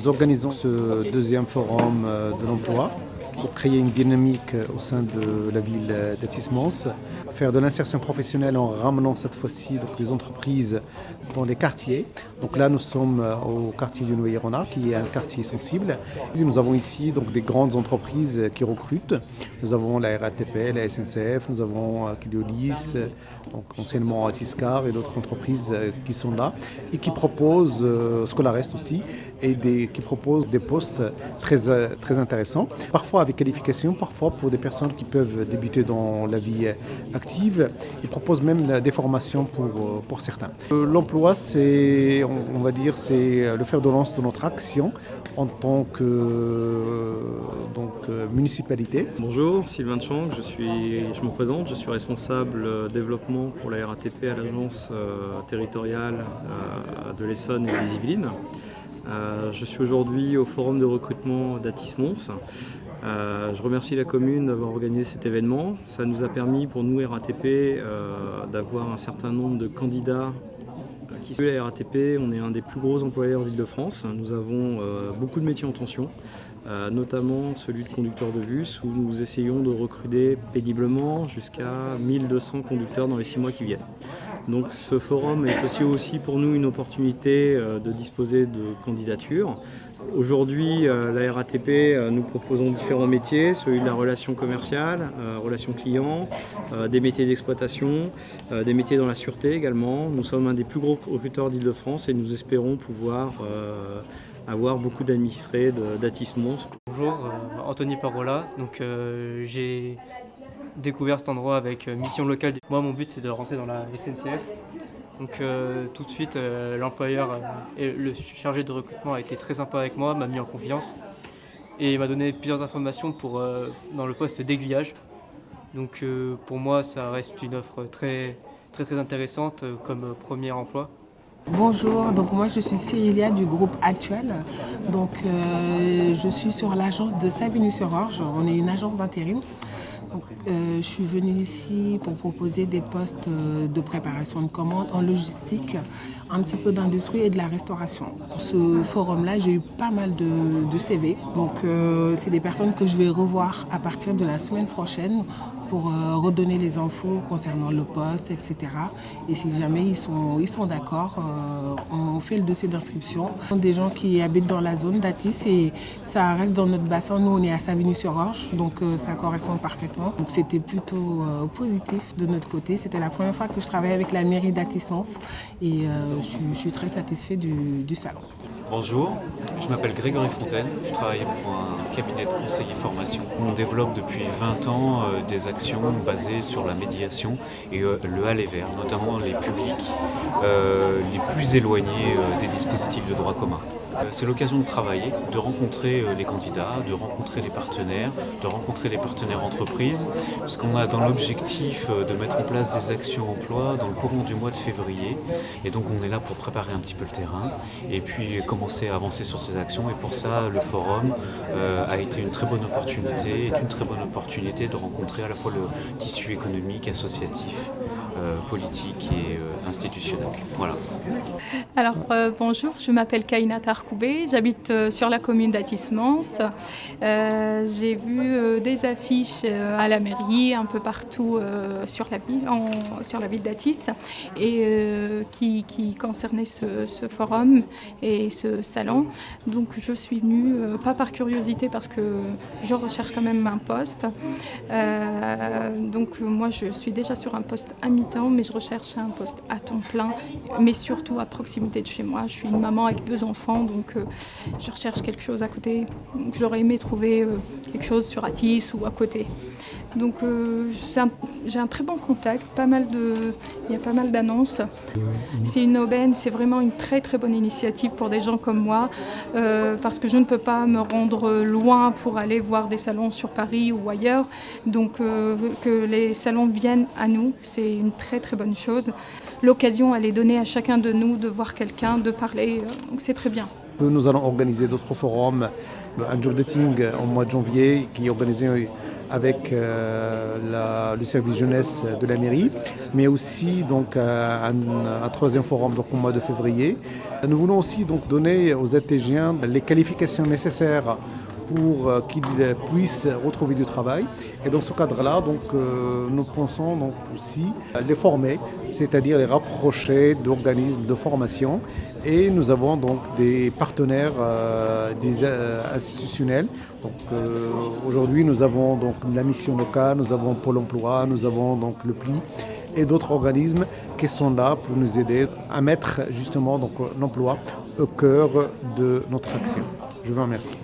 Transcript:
Nous organisons ce deuxième forum de l'emploi pour créer une dynamique au sein de la ville d'Athis-Mons, faire de l'insertion professionnelle en ramenant cette fois-ci donc, des entreprises dans les quartiers. Donc là, nous sommes au quartier du Noyer-Renard, qui est un quartier sensible. Nous avons ici donc, des grandes entreprises qui recrutent. Nous avons la RATP, la SNCF, nous avons Keolis, donc anciennement Athis-Car et d'autres entreprises qui sont là et qui proposent, Scolarest aussi, et qui proposent des postes très intéressants. Parfois avec qualification, parfois pour des personnes qui peuvent débuter dans la vie active. Ils proposent même des formations pour certains. L'emploi, c'est, on va dire, c'est le fer de lance de notre action en tant que municipalité. Bonjour, Sylvain Chang, je me présente, je suis responsable développement pour la RATP à l'agence territoriale de l'Essonne et des Yvelines. Je suis aujourd'hui au forum de recrutement d'Athis-Mons. Je remercie la commune d'avoir organisé cet événement. Ça nous a permis pour nous RATP d'avoir un certain nombre de candidats qui sont la RATP. On est un des plus gros employeurs d'Île-de-France. Nous avons beaucoup de métiers en tension, notamment celui de conducteur de bus où nous essayons de recruter péniblement jusqu'à 1200 conducteurs dans les 6 mois qui viennent. Donc ce forum est aussi pour nous une opportunité de disposer de candidatures. Aujourd'hui, la RATP, nous proposons différents métiers, celui de la relation commerciale, relation client, des métiers d'exploitation, des métiers dans la sûreté également. Nous sommes un des plus gros recruteurs d'Île-de-France et nous espérons pouvoir avoir beaucoup d'administrés d'Athis-Mons. Bonjour, Anthony Parola. Donc, j'ai découvert cet endroit avec mission locale. Moi, mon but, c'est de rentrer dans la SNCF. Donc tout de suite, l'employeur et le chargé de recrutement a été très sympa avec moi, m'a mis en confiance et m'a donné plusieurs informations dans le poste d'aiguillage. Donc pour moi, ça reste une offre très intéressante comme premier emploi. Bonjour, donc moi je suis Cyrilia du groupe Actuel. Donc je suis sur l'agence de Savigny-sur-Orge. On est une agence d'intérim. Je suis venue ici pour proposer des postes de préparation de commandes en logistique, un petit peu d'industrie et de la restauration. Ce forum-là, j'ai eu pas mal de CV. Donc, c'est des personnes que je vais revoir à partir de la semaine prochaine pour redonner les infos concernant le poste, etc. Et si jamais ils sont d'accord, on fait le dossier d'inscription. Ce sont des gens qui habitent dans la zone d'Athis et ça reste dans notre bassin. Nous, on est à Savigny-sur-Orge, donc ça correspond parfaitement. Donc c'était plutôt positif de notre côté. C'était la première fois que je travaillais avec la mairie d'Athis-Mons et je suis très satisfait du salon. Bonjour, je m'appelle Grégory Fontaine, je travaille pour un cabinet de conseil et formation. On développe depuis 20 ans des actions basées sur la médiation et le aller vers, notamment les publics les plus éloignés des dispositifs de droit commun. C'est l'occasion de travailler, de rencontrer les candidats, de rencontrer les partenaires entreprises, puisqu'on a dans l'objectif de mettre en place des actions emploi dans le courant du mois de février. Et donc on est là pour préparer un petit peu le terrain et puis commencer à avancer sur ces actions. Et pour ça, le forum a été une très bonne opportunité, de rencontrer à la fois le tissu économique, associatif, politique et institutionnel. Voilà. Alors bonjour, je m'appelle Kaina Tarkoubé, j'habite sur la commune d'Athis-Mons. J'ai vu des affiches à la mairie, un peu partout sur la ville d'Athis, et qui concernaient ce forum et ce salon. Donc je suis venue, pas par curiosité, parce que je recherche quand même un poste. Donc moi je suis déjà sur un poste à mi-temps, mais je recherche un poste à temps plein, mais surtout à proximité de chez moi. Je suis une maman avec 2 enfants, donc je recherche quelque chose à côté. J'aurais aimé trouver quelque chose sur Athis ou à côté. Donc j'ai un très bon contact, il y a pas mal d'annonces. C'est une aubaine, c'est vraiment une très bonne initiative pour des gens comme moi, parce que je ne peux pas me rendre loin pour aller voir des salons sur Paris ou ailleurs. Donc que les salons viennent à nous, c'est une très bonne chose. L'occasion, elle est donnée à chacun de nous de voir quelqu'un, de parler, donc c'est très bien. Nous allons organiser d'autres forums, un job dating en mois de janvier qui est organisé avec le service jeunesse de la mairie, mais aussi donc un troisième forum donc, au mois de février. Nous voulons aussi donc, donner aux ATGiens les qualifications nécessaires pour qu'ils puissent retrouver du travail. Et dans ce cadre-là, donc, nous pensons donc, aussi les former, c'est-à-dire les rapprocher d'organismes de formation. Et nous avons donc des partenaires institutionnels. Donc, aujourd'hui, nous avons donc, la mission locale, nous avons Pôle emploi, nous avons donc, le PLI et d'autres organismes qui sont là pour nous aider à mettre justement donc, l'emploi au cœur de notre action. Je vous remercie.